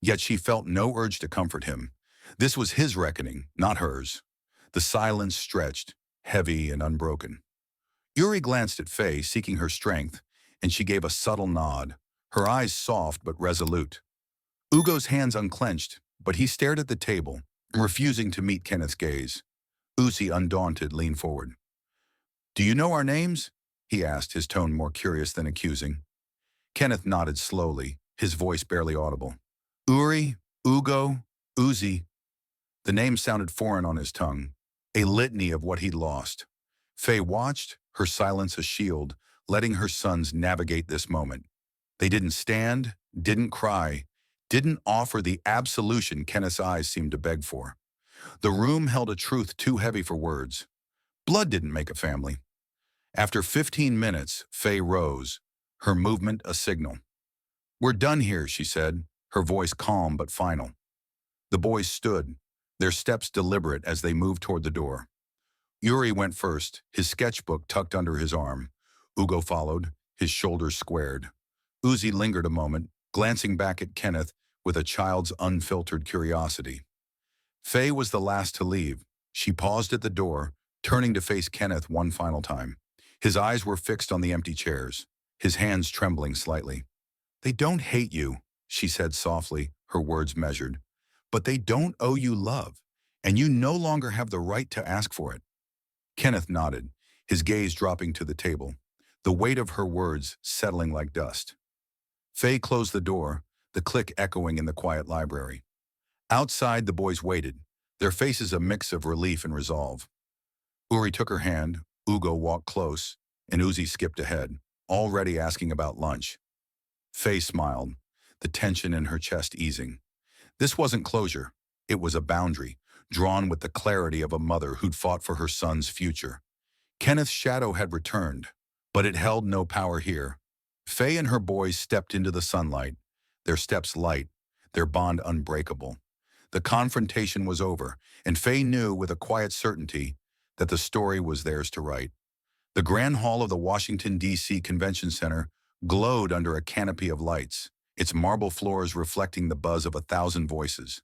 Yet she felt no urge to comfort him. This was his reckoning, not hers. The silence stretched, heavy and unbroken. Yuri glanced at Faye, seeking her strength, and she gave a subtle nod, her eyes soft but resolute. Ugo's hands unclenched, but he stared at the table, refusing to meet Kenneth's gaze. Uzi, undaunted, leaned forward. "Do you know our names?" he asked, his tone more curious than accusing. Kenneth nodded slowly, his voice barely audible. Uri, Ugo, Uzi. The name sounded foreign on his tongue, a litany of what he'd lost. Faye watched, her silence a shield, letting her sons navigate this moment. They didn't stand, didn't cry, didn't offer the absolution Kenneth's eyes seemed to beg for. The room held a truth too heavy for words. Blood didn't make a family. After 15 minutes, Faye rose, her movement a signal. "We're done here," she said, her voice calm but final. The boys stood, their steps deliberate as they moved toward the door. Yuri went first, his sketchbook tucked under his arm. Ugo followed, his shoulders squared. Uzi lingered a moment, glancing back at Kenneth with a child's unfiltered curiosity. Faye was the last to leave. She paused at the door, turning to face Kenneth one final time. His eyes were fixed on the empty chairs, his hands trembling slightly. "They don't hate you," she said softly, her words measured. "But they don't owe you love, and you no longer have the right to ask for it." Kenneth nodded, his gaze dropping to the table, the weight of her words settling like dust. Faye closed the door, the click echoing in the quiet library. Outside, the boys waited, their faces a mix of relief and resolve. Uri took her hand, Ugo walked close, and Uzi skipped ahead, already asking about lunch. Faye smiled, the tension in her chest easing. This wasn't closure, it was a boundary, drawn with the clarity of a mother who'd fought for her son's future. Kenneth's shadow had returned, but it held no power here. Faye and her boys stepped into the sunlight, their steps light, their bond unbreakable. The confrontation was over, and Faye knew with a quiet certainty that the story was theirs to write. The grand hall of the Washington, D.C. Convention Center glowed under a canopy of lights, its marble floors reflecting the buzz of 1,000 voices.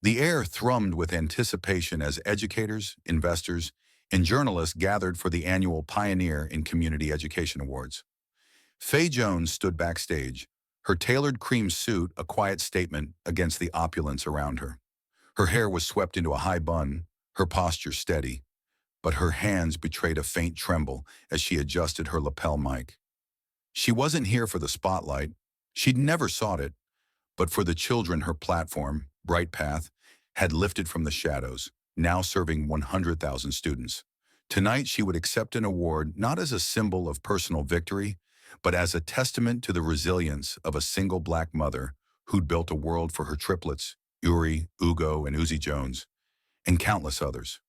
The air thrummed with anticipation as educators, investors, and journalists gathered for the annual Pioneer in Community Education Awards. Faye Jones stood backstage, her tailored cream suit a quiet statement against the opulence around her. Her hair was swept into a high bun, her posture steady, but her hands betrayed a faint tremble as she adjusted her lapel mic. She wasn't here for the spotlight, she'd never sought it, but for the children her platform, Bright Path, had lifted from the shadows, now serving 100,000 students. Tonight she would accept an award not as a symbol of personal victory, but as a testament to the resilience of a single black mother who'd built a world for her triplets, Uri, Ugo, and Uzi Jones, and countless others.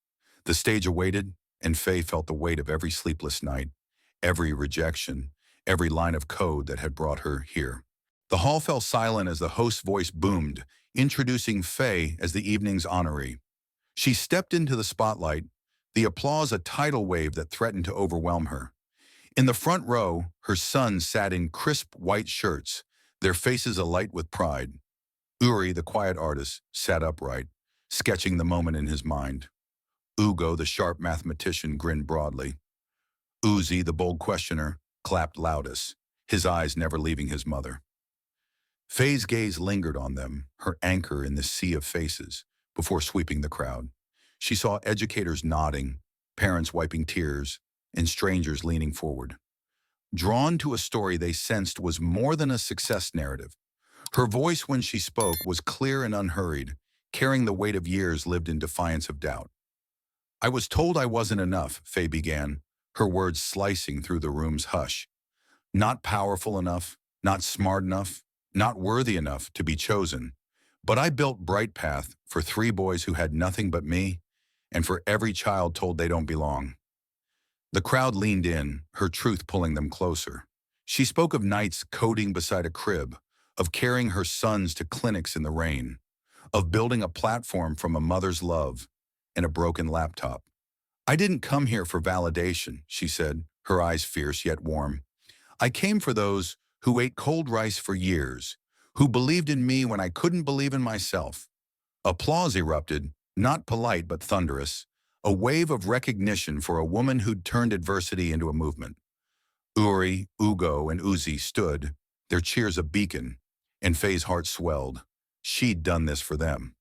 The stage awaited, and Faye felt the weight of every sleepless night, every rejection, every line of code that had brought her here. The hall fell silent as the host's voice boomed, introducing Faye as the evening's honoree. She stepped into the spotlight, the applause a tidal wave that threatened to overwhelm her. In the front row, her sons sat in crisp white shirts, their faces alight with pride. Uri, the quiet artist, sat upright, sketching the moment in his mind. Ugo, the sharp mathematician, grinned broadly. Uzi, the bold questioner, clapped loudest, his eyes never leaving his mother. Faye's gaze lingered on them, her anchor in this sea of faces, before sweeping the crowd. She saw educators nodding, parents wiping tears, and strangers leaning forward. Drawn to a story they sensed was more than a success narrative. Her voice when she spoke was clear and unhurried, carrying the weight of years lived in defiance of doubt. "I was told I wasn't enough," Faye began, her words slicing through the room's hush. "Not powerful enough, not smart enough, not worthy enough to be chosen. But I built Bright Path for 3 boys who had nothing but me, and for every child told they don't belong." The crowd leaned in, her truth pulling them closer. She spoke of nights coding beside a crib, of carrying her sons to clinics in the rain, of building a platform from a mother's love and a broken laptop. "I didn't come here for validation," she said, her eyes fierce yet warm. "I came for those who ate cold rice for years, who believed in me when I couldn't believe in myself. Applause erupted, not polite but thunderous, a wave of recognition for a woman who'd turned adversity into a movement. Uri, Ugo, and Uzi stood, their cheers a beacon, and Faye's heart swelled. She'd done this for them.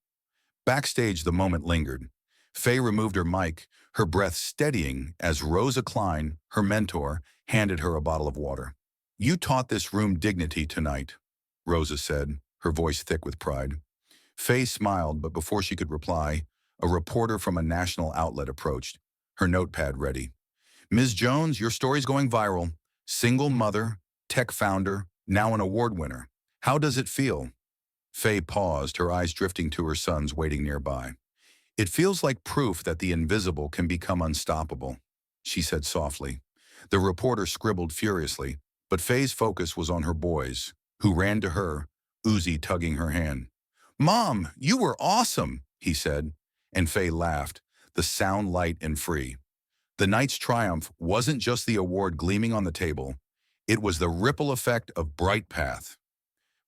Backstage, the moment lingered. Faye removed her mic, her breath steadying as Rosa Klein, her mentor, handed her a bottle of water. "You taught this room dignity tonight," Rosa said, her voice thick with pride. Faye smiled, but before she could reply, a reporter from a national outlet approached, her notepad ready. "Ms. Jones, your story's going viral. Single mother, tech founder, now an award winner. How does it feel?" Faye paused, her eyes drifting to her sons waiting nearby. "It feels like proof that the invisible can become unstoppable," she said softly. The reporter scribbled furiously, but Faye's focus was on her boys, who ran to her, Uzi tugging her hand. "Mom, you were awesome," he said, and Faye laughed, the sound light and free. The night's triumph wasn't just the award gleaming on the table, it was the ripple effect of Bright Path.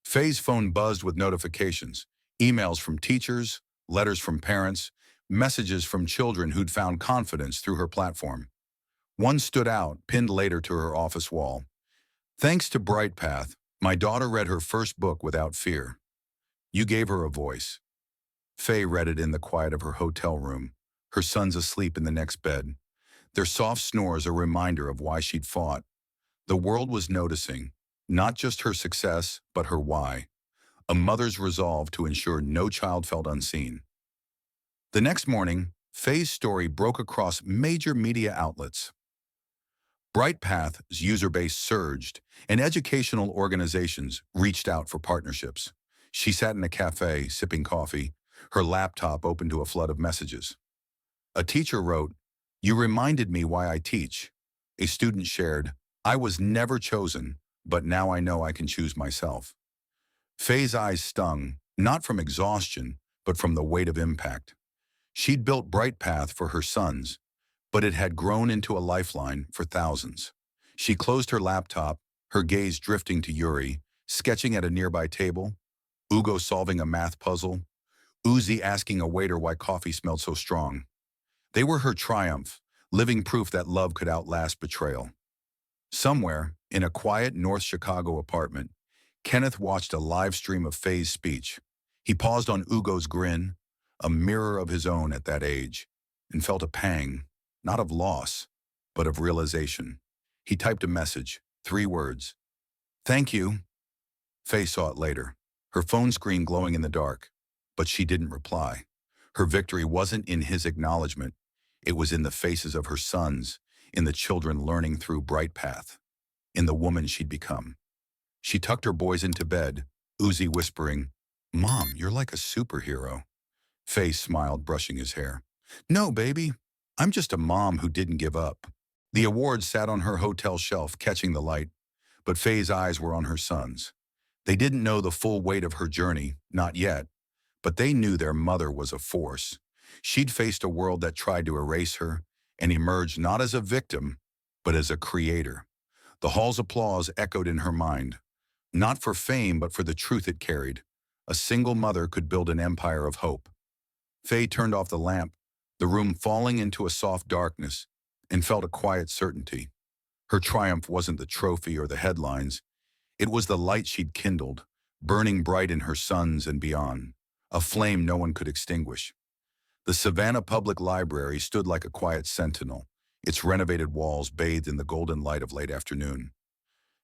Faye's phone buzzed with notifications, emails from teachers, letters from parents, messages from children who'd found confidence through her platform. One stood out, pinned later to her office wall. "Thanks to Bright Path, my daughter read her first book without fear. You gave her a voice." Faye read it in the quiet of her hotel room, her sons asleep in the next bed, their soft snores a reminder of why she'd fought. The world was noticing, not just her success, but her why. A mother's resolve to ensure no child felt unseen. The next morning, Faye's story broke across major media outlets. BrightPath's user base surged, and educational organizations reached out for partnerships. She sat in a cafe, sipping coffee, her laptop open to a flood of messages. A teacher wrote, "You reminded me why I teach." A student shared, "I was never chosen, but now I know I can choose myself." Faye's eyes stung, not from exhaustion, but from the weight of impact. She'd built BrightPath for her sons, but it had grown into a lifeline for thousands. She closed her laptop, her gaze drifting to Yuri, sketching at a nearby table, Ugo solving a math puzzle, Uzi asking a waiter why coffee smelled so strong. They were her triumph, living proof that love could outlast betrayal. Somewhere, in a quiet North Chicago apartment, Kenneth watched a live stream of Faye's speech. He paused on Ugo's grin, a mirror of his own at that age, and felt a pang, not of loss, but of realization. He typed a message, 3 words. "Thank you." Faye saw it later, her phone screen glowing in the dark, but she didn't reply. Her victory wasn't in his acknowledgement, it was in the faces of her sons, in the children learning through Bright Path, in the woman she'd become. She tucked her boys into bed, Uzi whispering, "Mom, you're like a superhero." Faye smiled, brushing his hair. "No, baby, I'm just a mom who didn't give up." The award sat on her hotel shelf, catching the light, but Faye's eyes were on her sons. They didn't know the full weight of her journey, not yet, but they knew their mother was a force. She'd faced a world that tried to erase her and emerged not as a victim, but as a creator. The hall's applause echoed in her mind, not for fame, but for the truth it carried. A single mother could build an empire of hope. Faye turned off the lamp, the room falling into a soft darkness, and felt a quiet certainty. Her triumph wasn't the trophy or the headlines. It was the light she'd kindled, burning bright in her sons and beyond, a flame no one could extinguish. The Savannah Public Library stood like a quiet sentinel, its renovated walls bathed in the golden light of late afternoon.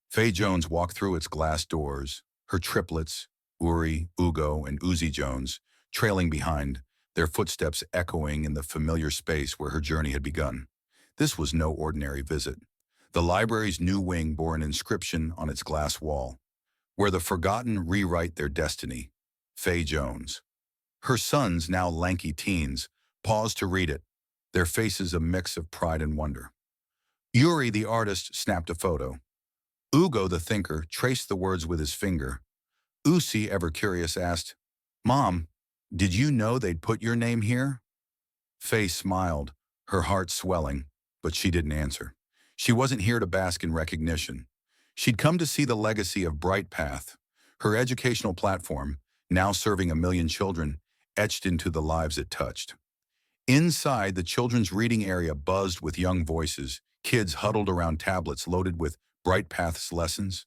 Faye Jones walked through its glass doors, her triplets, Uri, Ugo, and Uzi Jones, trailing behind, their footsteps echoing in the familiar space where her journey had begun. This was no ordinary visit. The library's new wing bore an inscription on its glass wall, "Where the forgotten rewrite their destiny, Faye Jones." Her sons, now lanky teens, paused to read it, their faces a mix of pride and wonder. Yuri, the artist, snapped a photo. Ugo, the thinker, traced the words with his finger. Usi, ever curious, asked, "Mom, did you know they'd put your name here?" Faye smiled, her heart swelling, but she didn't answer. She wasn't here to bask in recognition. She'd come to see the legacy of Bright Path, her educational platform, now serving 1 million children, etched into the lives it touched. Inside, the children's reading area buzzed with young voices, kids huddled around tablets loaded with Bright Path's lessons.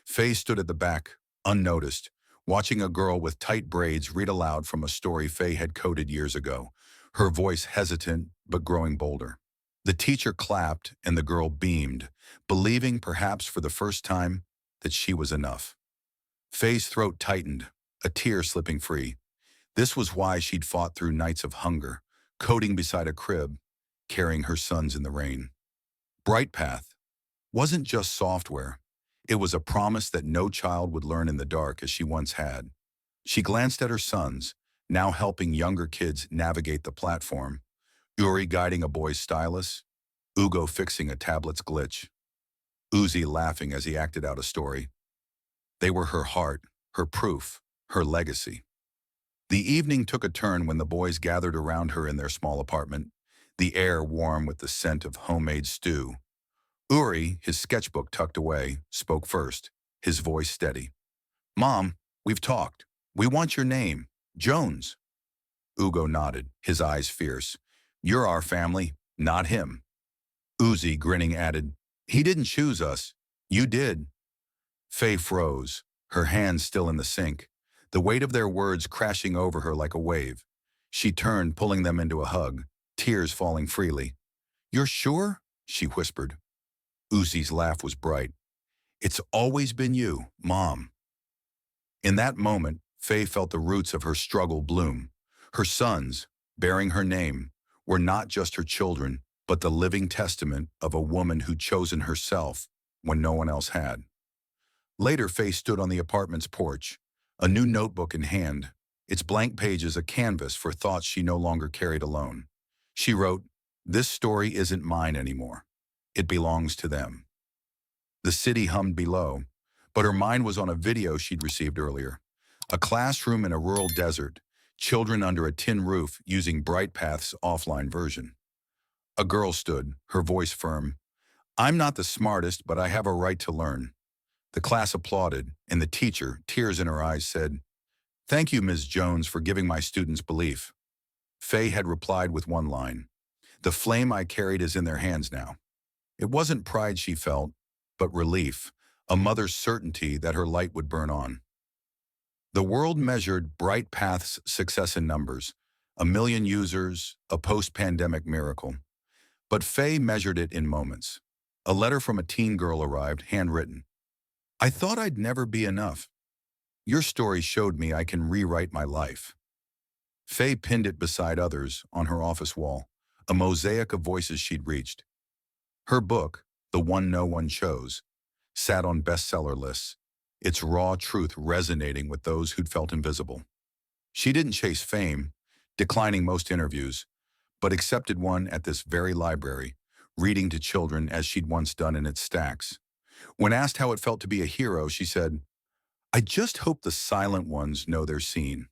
Faye stood at the back, unnoticed, watching a girl with tight braids read aloud from a story Faye had coded years ago, her voice hesitant but growing bolder. The teacher clapped and the girl beamed, believing perhaps for the first time that she was enough. Faye's throat tightened, a tear slipping free. This was why she'd fought through nights of hunger, coding beside a crib, carrying her sons in the rain. Bright Path wasn't just software. It was a promise that no child would learn in the dark as she once had. She glanced at her sons, now helping younger kids navigate the platform. Uri guiding a boy's stylus, Ugo fixing a tablet's glitch, Uzi laughing as he acted out a story. They were her heart, her proof, her legacy. The evening took a turn when the boys gathered around her in their small apartment, the air warm with the scent of homemade stew. Uri, his sketchbook tucked away, spoke first, his voice steady. "Mom, we've talked. We want your name. Jones." Ugo nodded, his eyes fierce. "You're our family, not him." Uzi, grinning, added, "He didn't choose us. You did." Faye froze, her hands still in the sink, the weight of their words crashing over her like a wave. She turned, pulling them into a hug, tears falling freely. "You're sure?" she whispered. Uzi's laugh was bright. "It's always been you, Mom." In that moment, Faye felt the roots of her struggle bloom. Her sons, bearing her name, were not just her children, but the living testament of a woman who'd chosen herself when no one else had. Later, Faye stood on the apartment's porch, a new notebook in hand, its blank pages a canvas for thoughts she no longer carried alone. She wrote, "This story isn't mine anymore. It belongs to them." The city hummed below, but her mind was on a video she'd received earlier. A classroom in a rural desert, children under a tin roof using Bright Path's offline version. A girl stood, her voice firm. "I'm not the smartest, but I have a right to learn." The class applauded, and the teacher, tears in her eyes, said, "Thank you, Ms. Jones, for giving my students belief." Faye had replied with one line, "The flame I carried is in their hands now." It wasn't pride she felt, but relief, a mother's certainty that her light would burn on. The world measured Bright Path's success in numbers, 1 million users, a post-pandemic miracle. But Faye measured it in moments. A letter from a teen girl arrived, handwritten. "I thought I'd never be enough. Your story showed me I can rewrite my life." Faye pinned it beside others on her office wall, a mosaic of voices she'd reached. Her book, The One No One Chose, sat on bestseller lists, its raw truth resonating with those who'd felt invisible. She didn't chase fame, declining most interviews, but accepted one at this very library, reading to children as she'd once done in its stacks. When asked how it felt to be a hero, she said, "I just hope the silent ones know they're seen."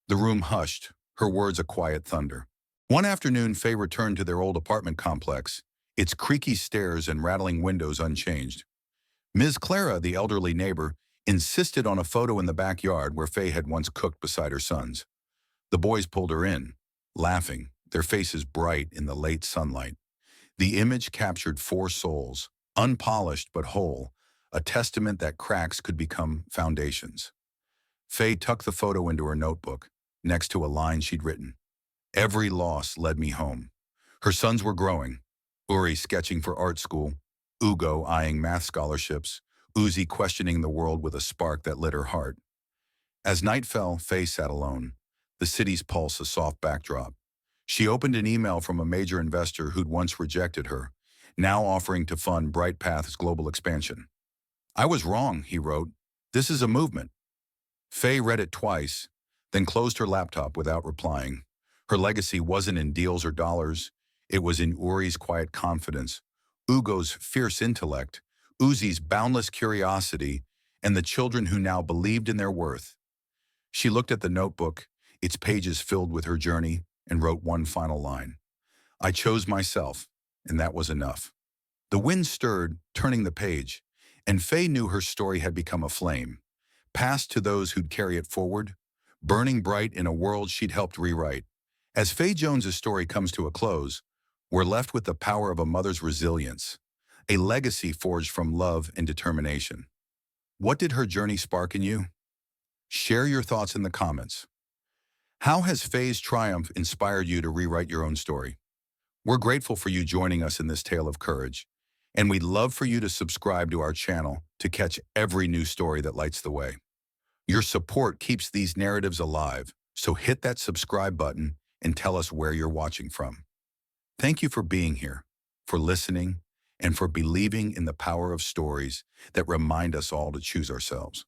The room hushed, her words a quiet thunder. One afternoon, Faye returned to their old apartment complex, its creaky stairs and rattling windows unchanged. Ms. Clara, the elderly neighbor, insisted on a photo in the backyard where Faye had once cooked beside her sons. The boys pulled her in, laughing, their faces bright in the late sunlight. The image captured 4 souls, unpolished but whole, a testament that cracks could become foundations. Faye tucked the photo into her notebook, next to a line she'd written. "Every loss led me home." Her sons were growing, Uri sketching for art school, Ugo eyeing math scholarships, Uzi questioning the world with a spark that lit her heart. As night fell, Faye sat alone, the city's pulse a soft backdrop. She opened an email from a major investor who'd once rejected her, now offering to fund Bright Path's global expansion. "I was wrong," he wrote. "This is a movement." Faye read it twice, then closed her laptop without replying. Her legacy wasn't in deals or dollars. It was in Uri's quiet confidence, Ugo's fierce intellect, Uzi's boundless curiosity, and the children who now believed in their worth. She looked at the notebook, its pages filled with her journey, and wrote one final line. "I chose myself, and that was enough." The wind stirred, turning the page, and Faye knew her story had become a flame, passed to those who'd carry it forward, burning bright in a world she'd helped rewrite. As Faye Jones's story comes to a close, we're left with the power of a mother's resilience, a legacy forged from love and determination. What did her journey spark in you? Share your thoughts in the comments. How has Faye's triumph inspired you to rewrite your own story? We're grateful for you joining us in this tale of courage, and we'd love for you to subscribe to our channel to catch every new story that lights the way. Your support keeps these narratives alive, so hit that subscribe button and tell us where you're watching from. Thank you for being here, for listening, and for believing in the power of stories that remind us all to choose ourselves.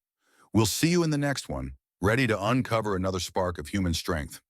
We'll see you in the next one, ready to uncover another spark of human strength.